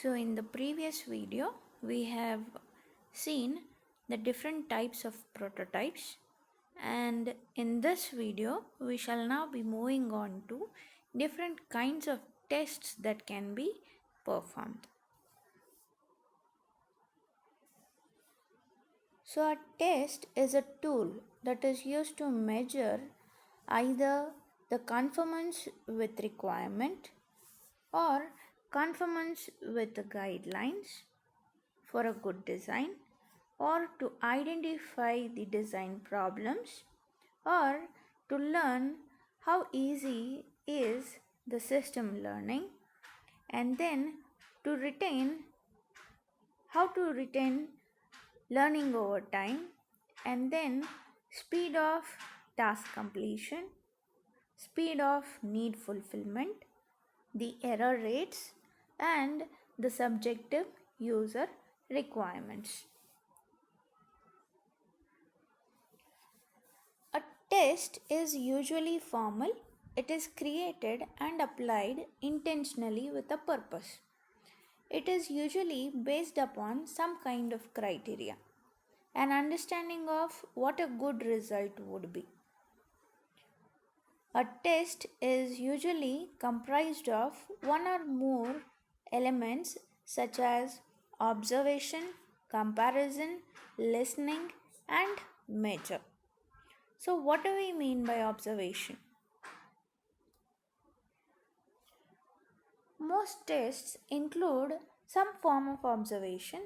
So in the previous video, we have seen the different types of prototypes, and in this video, we shall now be moving on to different kinds of tests that can be performed. So a test is a tool that is used to measure either the conformance with requirement or conformance with the guidelines for a good design, or to identify the design problems, or to learn how easy is the system learning, and then to retain how to retain learning over time, and then speed of task completion, speed of need fulfillment, the error rates, and the subjective user requirements. A test is usually formal. It is created and applied intentionally with a purpose. It is usually based upon some kind of criteria, an understanding of what a good result would be. A test is usually comprised of one or more elements such as observation, comparison, listening, and measure. So, what do we mean by observation? Most tests include some form of observation.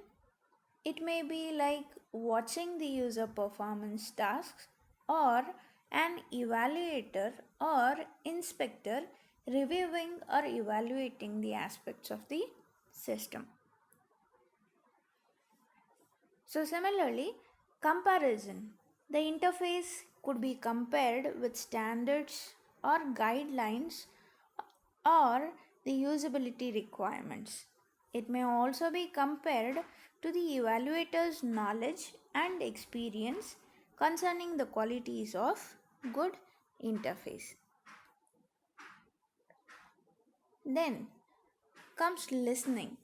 It may be like watching the user performance tasks, or an evaluator or inspector reviewing or evaluating the aspects of the system. So, similarly, comparison. The interface could be compared with standards or guidelines or the usability requirements. It may also be compared to the evaluator's knowledge and experience concerning the qualities of good interface. Then comes listening.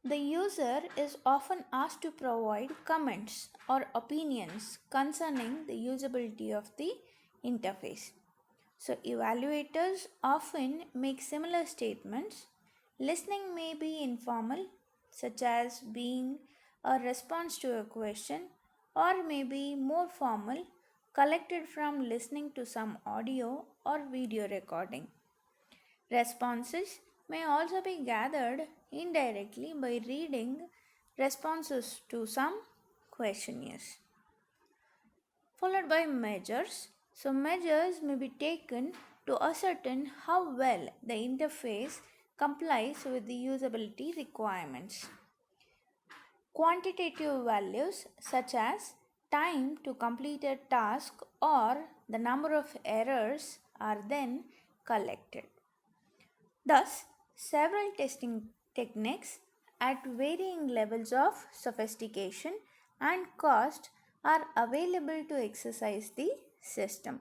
The user is often asked to provide comments or opinions concerning the usability of the interface. So, evaluators often make similar statements. Listening may be informal, such as being a response to a question, or may be more formal, collected from listening to some audio or video recording. Responses may also be gathered indirectly by reading responses to some questionnaires. Followed by measures. So, measures may be taken to ascertain how well the interface complies with the usability requirements. Quantitative values such as time to complete a task or the number of errors are then collected. Thus, several testing techniques at varying levels of sophistication and cost are available to exercise the system.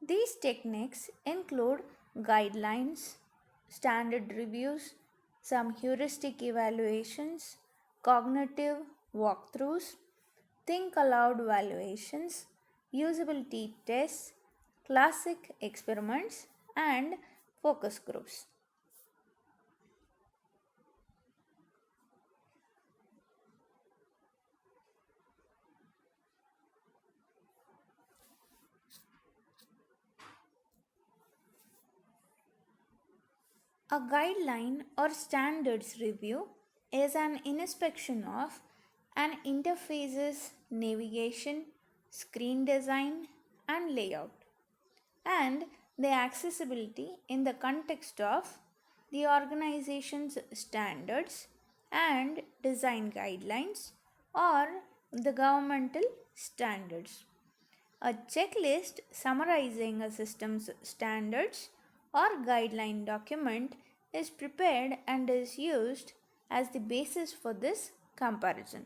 These techniques include guidelines, standard reviews, some heuristic evaluations, cognitive walkthroughs, think aloud evaluations, usability tests, classic experiments, and focus groups. A guideline or standards review is an inspection of an interface's navigation, screen design, and layout, and the accessibility in the context of the organization's standards and design guidelines or the governmental standards. A checklist summarizing a system's standards or guideline document is prepared and is used as the basis for this comparison.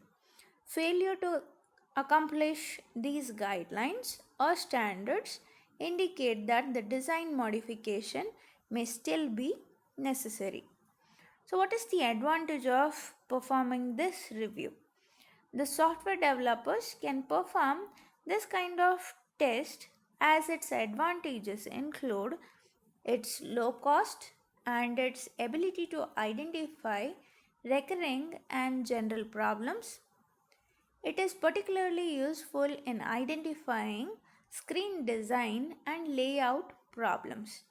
Failure to accomplish these guidelines or standards indicate that the design modification may still be necessary. So, what is the advantage of performing this review? The software developers can perform this kind of test as its advantages include its low cost and its ability to identify recurring and general problems. It is particularly useful in identifying screen design and layout problems.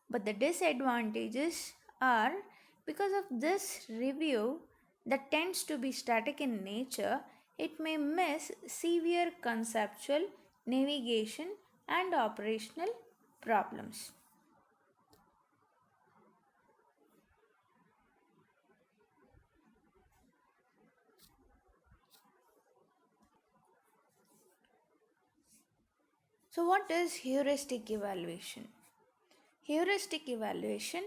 But the disadvantages are because of this review that tends to be static in nature, it may miss severe conceptual, navigation, and operational problems. So, what is heuristic evaluation? Heuristic evaluation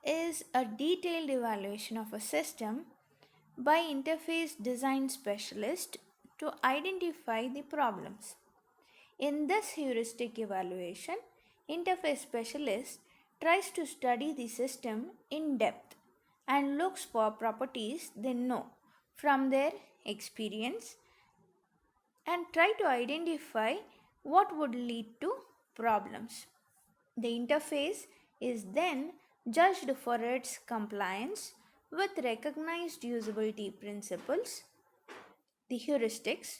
is a detailed evaluation of a system by interface design specialist to identify the problems. In this heuristic evaluation, interface specialist tries to study the system in depth and looks for properties they know from their experience and try to identify what would lead to problems. The interface is then judged for its compliance with recognized usability principles, the heuristics,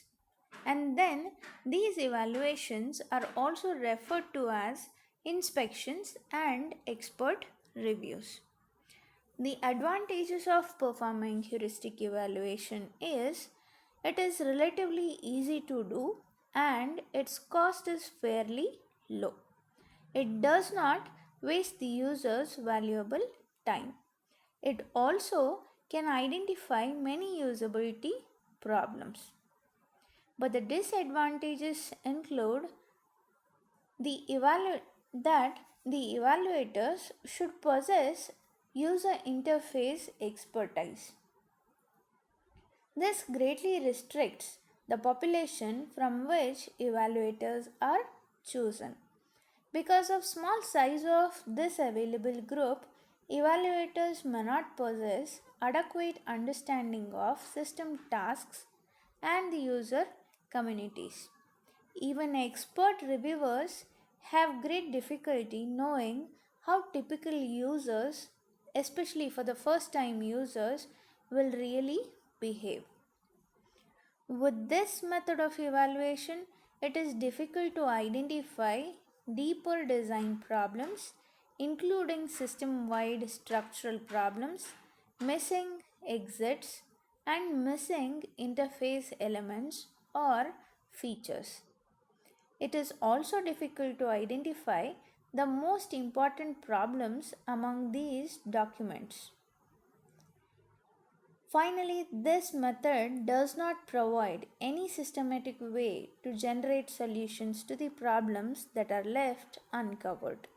and then these evaluations are also referred to as inspections and expert reviews. The advantages of performing heuristic evaluation is it is relatively easy to do and its cost is fairly low. It does not waste the user's valuable time. It also can identify many usability problems. But the disadvantages include that the evaluators should possess user interface expertise. This greatly restricts the population from which evaluators are chosen. Because of small size of this available group, evaluators may not possess adequate understanding of system tasks and the user communities. Even expert reviewers have great difficulty knowing how typical users, especially for the first time users, will really behave. With this method of evaluation, it is difficult to identify deeper design problems, including system wide structural problems, missing exits, and missing interface elements or features. It is also difficult to identify the most important problems among these documents. Finally, this method does not provide any systematic way to generate solutions to the problems that are left uncovered.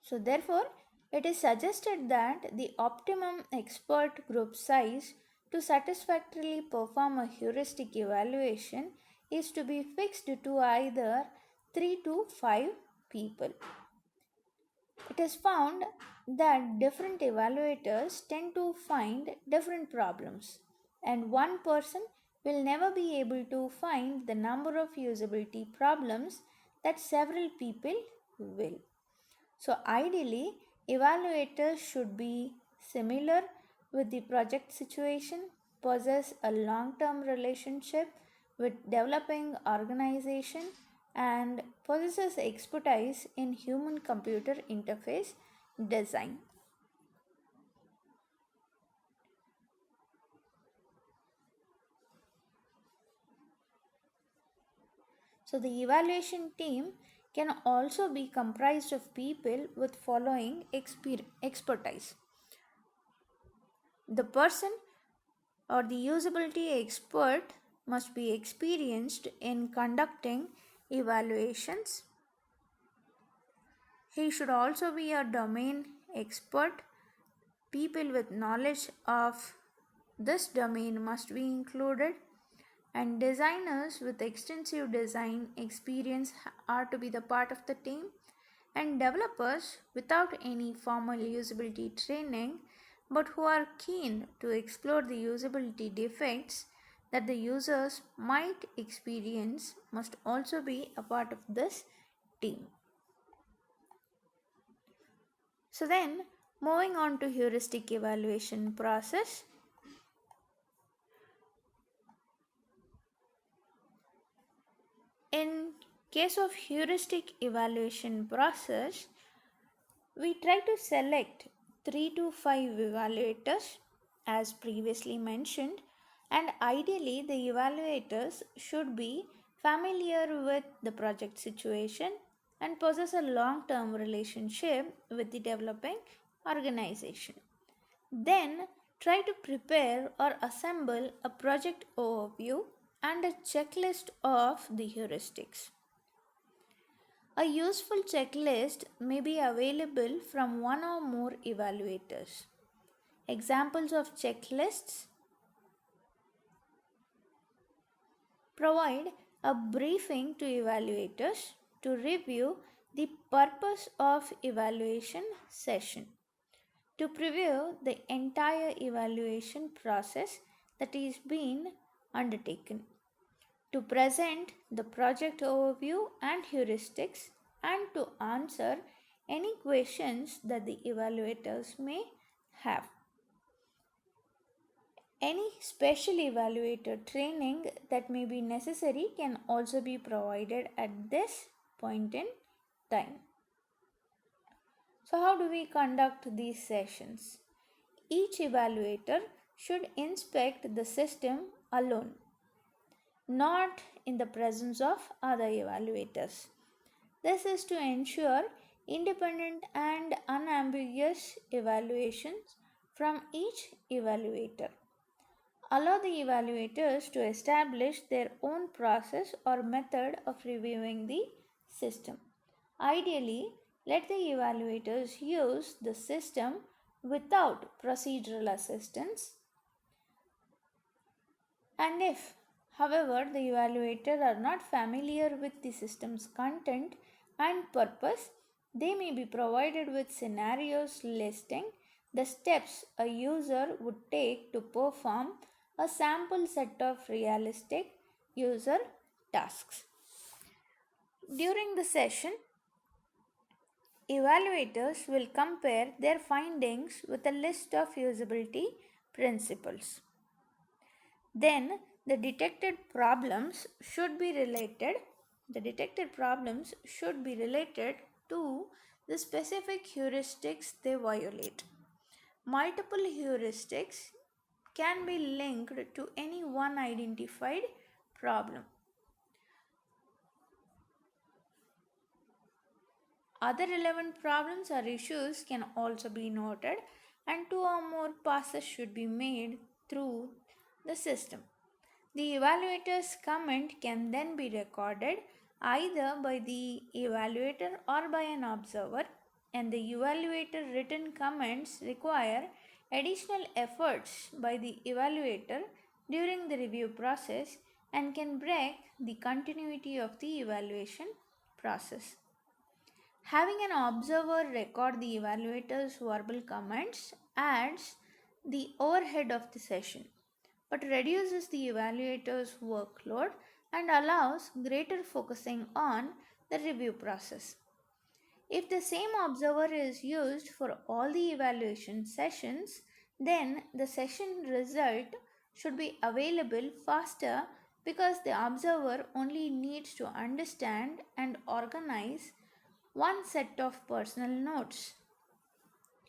So, therefore, it is suggested that the optimum expert group size to satisfactorily perform a heuristic evaluation is to be fixed to either 3 to 5 people. It is found that different evaluators tend to find different problems, and one person will never be able to find the number of usability problems that several people will. So, ideally, evaluators should be similar with the project situation, possess a long term relationship with developing organization, and possesses expertise in human computer interface design. So, the evaluation team can also be comprised of people with following expertise. The person or the usability expert must be experienced in conducting evaluations. He should also be a domain expert. People with knowledge of this domain must be included, and designers with extensive design experience are to be the part of the team, and developers without any formal usability training but who are keen to explore the usability defects that the users might experience must also be a part of this team. So then, moving on to heuristic evaluation process. In case of heuristic evaluation process, we try to select 3 to 5 evaluators as previously mentioned, and ideally the evaluators should be familiar with the project situation and possess a long-term relationship with the developing organization. Then try to prepare or assemble a project overview and a checklist of the heuristics. A useful checklist may be available from one or more evaluators. Examples of checklists provide a briefing to evaluators to review the purpose of evaluation session, to preview the entire evaluation process that is being undertaken, to present the project overview and heuristics, and to answer any questions that the evaluators may have. Any special evaluator training that may be necessary can also be provided at this point in time. So, how do we conduct these sessions? Each evaluator should inspect the system alone, not in the presence of other evaluators. This is to ensure independent and unambiguous evaluations from each evaluator. Allow the evaluators to establish their own process or method of reviewing the system. Ideally, let the evaluators use the system without procedural assistance. And if, however, the evaluators are not familiar with the system's content and purpose, they may be provided with scenarios listing the steps a user would take to perform a sample set of realistic user tasks. During the session, evaluators will compare their findings with a list of usability principles. Then the detected problems should be related to the specific heuristics they violate. Multiple heuristics can be linked to any one identified problem. Other relevant problems or issues can also be noted, and two or more passes should be made through the system. The evaluator's comment can then be recorded either by the evaluator or by an observer, and the evaluator written comments require additional efforts by the evaluator during the review process and can break the continuity of the evaluation process. Having an observer record the evaluator's verbal comments adds the overhead of the session, but reduces the evaluator's workload and allows greater focusing on the review process. If the same observer is used for all the evaluation sessions, then the session result should be available faster because the observer only needs to understand and organize one set of personal notes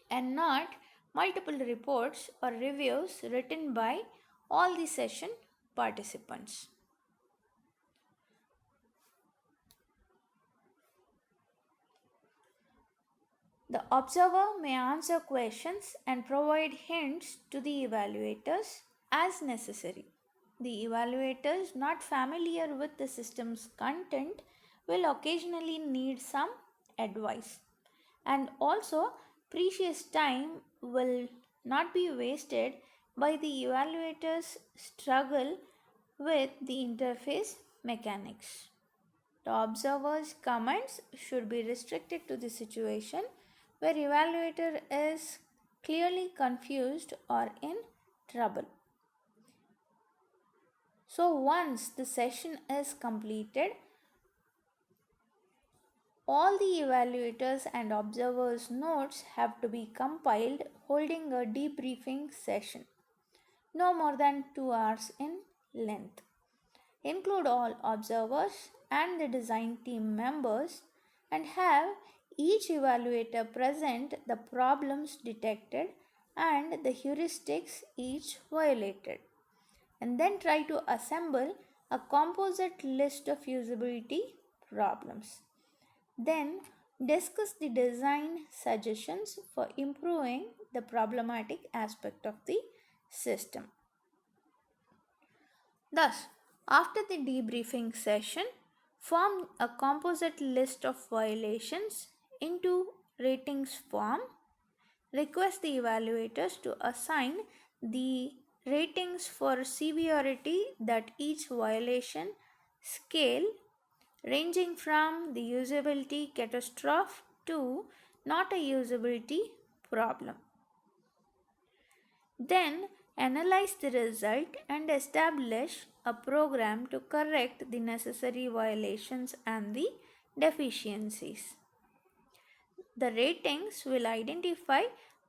and not multiple reports or reviews written by all the session participants. The observer may answer questions and provide hints to the evaluators as necessary. The evaluators not familiar with the system's content will occasionally need some advice, and also precious time will not be wasted by the evaluators struggle with the interface mechanics. the observer's comments should be restricted to the situation where evaluator is clearly confused or in trouble. So once the session is completed, all the evaluators and observers' notes have to be compiled, holding a debriefing session, no more than 2 hours in length. Include all observers and the design team members and have each evaluator present the problems detected and the heuristics each violated, and then try to assemble a composite list of usability problems. Then discuss the design suggestions for improving the problematic aspect of the system. Thus, after the debriefing session, form a composite list of violations into ratings form. Request the evaluators to assign the ratings for severity that each violation scale, ranging from the usability catastrophe to not a usability problem. Then analyze the result and establish a program to correct the necessary violations and the deficiencies. The ratings will identify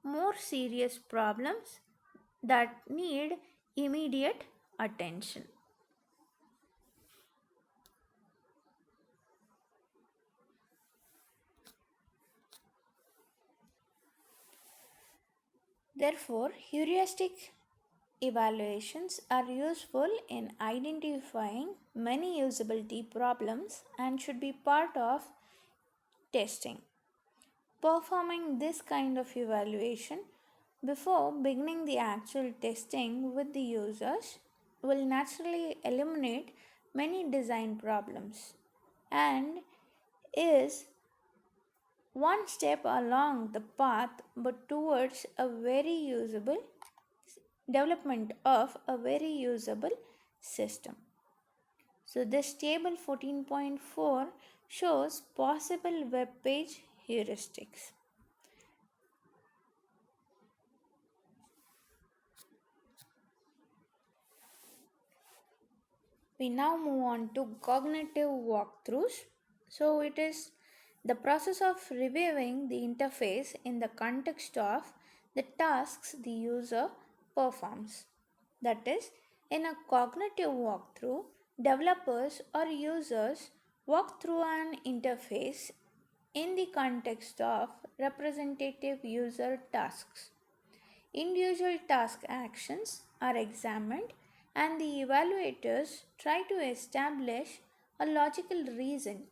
more serious problems that need immediate attention. Therefore, heuristic evaluations are useful in identifying many usability problems and should be part of testing. Performing this kind of evaluation before beginning the actual testing with the users will naturally eliminate many design problems and is one step along the path but towards a very usable development of a very usable system. So this table 14.4 shows possible web page heuristics. We now move on to cognitive walkthroughs. So it is the process of reviewing the interface in the context of the tasks the user performs. That is, in a cognitive walkthrough, developers or users walk through an interface in the context of representative user tasks. Individual task actions are examined and the evaluators try to establish a logical reason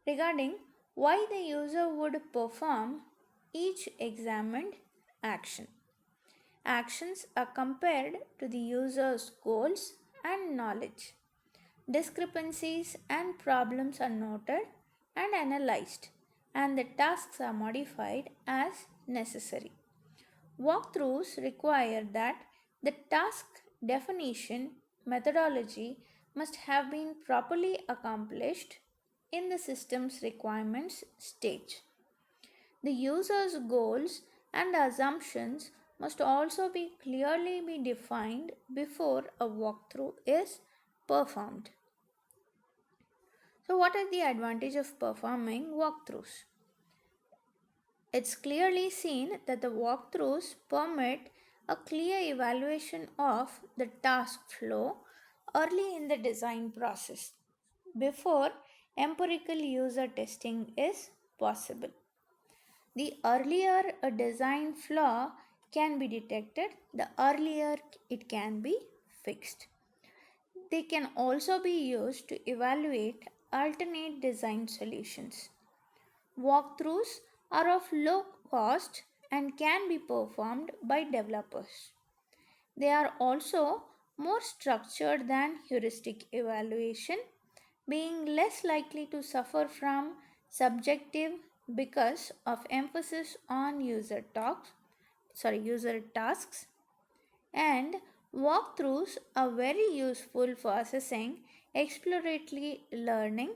regarding why the user would perform each examined action. Actions are compared to the user's goals and knowledge. Discrepancies and problems are noted and analyzed, and the tasks are modified as necessary. Walkthroughs require that the task definition methodology must have been properly accomplished in the system's requirements stage. The user's goals and assumptions must also be clearly be defined before a walkthrough is performed. So what are the advantages of performing walkthroughs? It's clearly seen that the walkthroughs permit a clear evaluation of the task flow early in the design process before empirical user testing is possible. The earlier a design flaw can be detected, the earlier it can be fixed. They can also be used to evaluate alternate design solutions. Walkthroughs are of low cost and can be performed by developers. They are also more structured than heuristic evaluation, being less likely to suffer from subjective because of emphasis on user tasks, and walkthroughs are very useful for assessing exploratory learning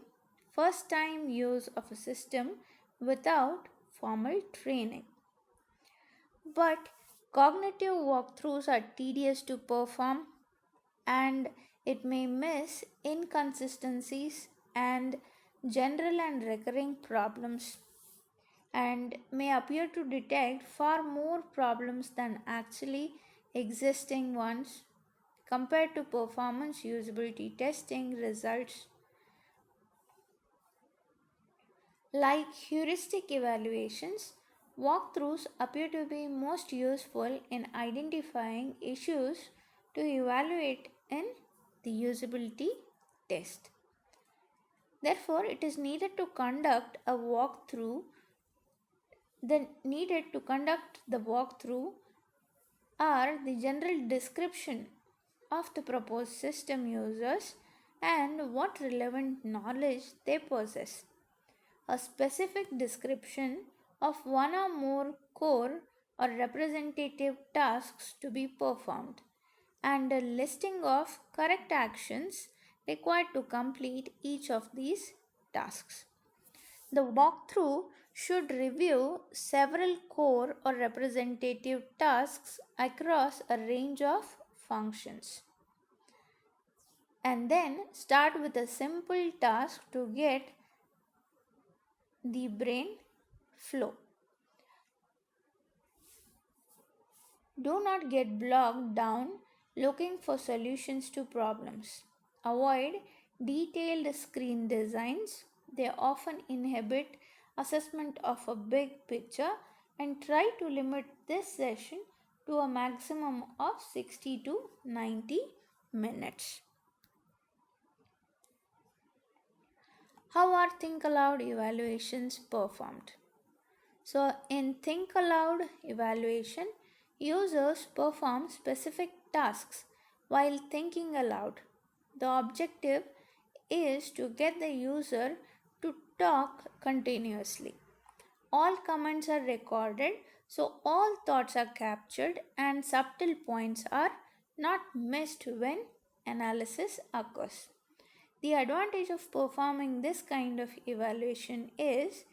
first time use of a system without formal training. But cognitive walkthroughs are tedious to perform and it may miss inconsistencies and general and recurring problems and may appear to detect far more problems than actually existing ones compared to performance usability testing results. Like heuristic evaluations, walkthroughs appear to be most useful in identifying issues to evaluate in the usability test. Therefore, it is needed to conduct a walkthrough. The needed to conduct the walkthrough are the general description of the proposed system users and what relevant knowledge they possess, a specific description of one or more core or representative tasks to be performed, and a listing of correct actions required to complete each of these tasks. The walkthrough should review several core or representative tasks across a range of functions and then start with a simple task to get the brain flow. Do not get bogged down looking for solutions to problems. Avoid detailed screen designs. They often inhibit assessment of a big picture and try to limit this session to a maximum of 60 to 90 minutes. How are Think Aloud evaluations performed? So, in Think Aloud evaluation, users perform specific tasks while thinking aloud. The objective is to get the user to talk continuously. All comments are recorded, so all thoughts are captured and subtle points are not missed when analysis occurs. The advantage of performing this kind of evaluation is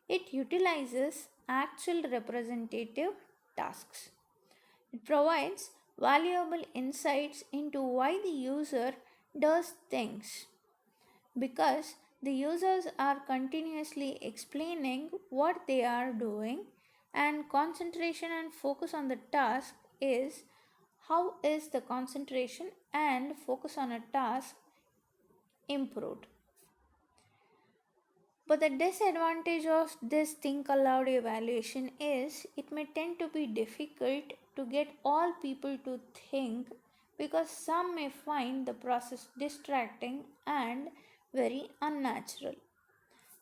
it utilizes actual representative tasks. It provides valuable insights into why the user does things because the users are continuously explaining what they are doing and concentration and focus on the task is how is the concentration and focus on a task improved. But the disadvantage of this think aloud evaluation is it may tend to be difficult to get all people to think because some may find the process distracting and very unnatural.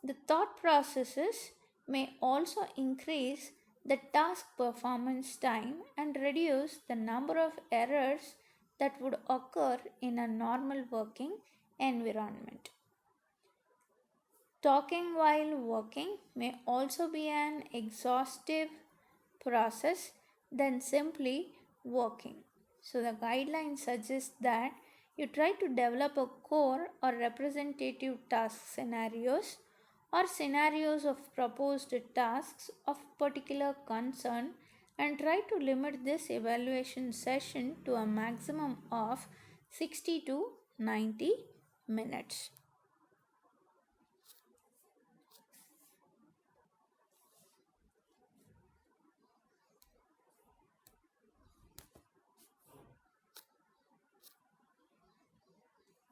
The thought processes may also increase the task performance time and reduce the number of errors that would occur in a normal working environment. Talking while working may also be an exhaustive process than simply working. So, the guidelines suggest that you try to develop a core or representative task scenarios or scenarios of proposed tasks of particular concern and try to limit this evaluation session to a maximum of 60 to 90 minutes.